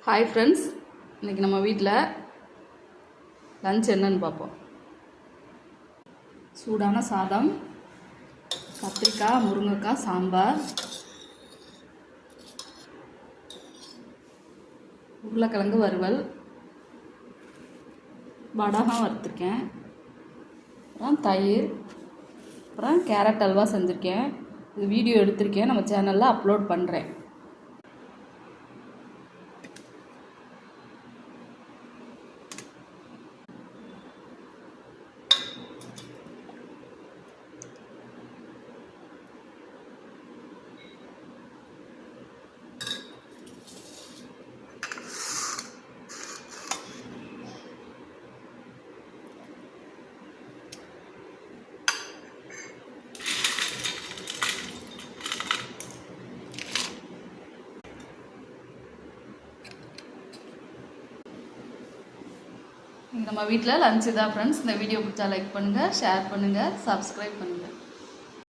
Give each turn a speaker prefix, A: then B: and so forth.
A: Hi friends, இன்றைக்கி நம்ம வீட்டில் லஞ்ச் என்னன்னு பார்ப்போம். சூடான சாதம், கத்திரிக்காய் முருங்கைக்காய் சாம்பார், உருளைக்கிழங்கு வறுவல், வடகம் வறுத்துருக்கேன், அப்புறம் தயிர், அப்புறம் கேரட் அல்வா செஞ்சுருக்கேன். இது வீடியோ எடுத்திருக்கேன், நம்ம சேனலில் அப்லோட் பண்ணுறேன். நம்ம வீட்டில் லஞ்சு தான் ஃப்ரெண்ட்ஸ். இந்த வீடியோ பிடிச்சா லைக் பண்ணுங்கள், ஷேர் பண்ணுங்கள், சப்ஸ்கிரைப் பண்ணுங்கள்.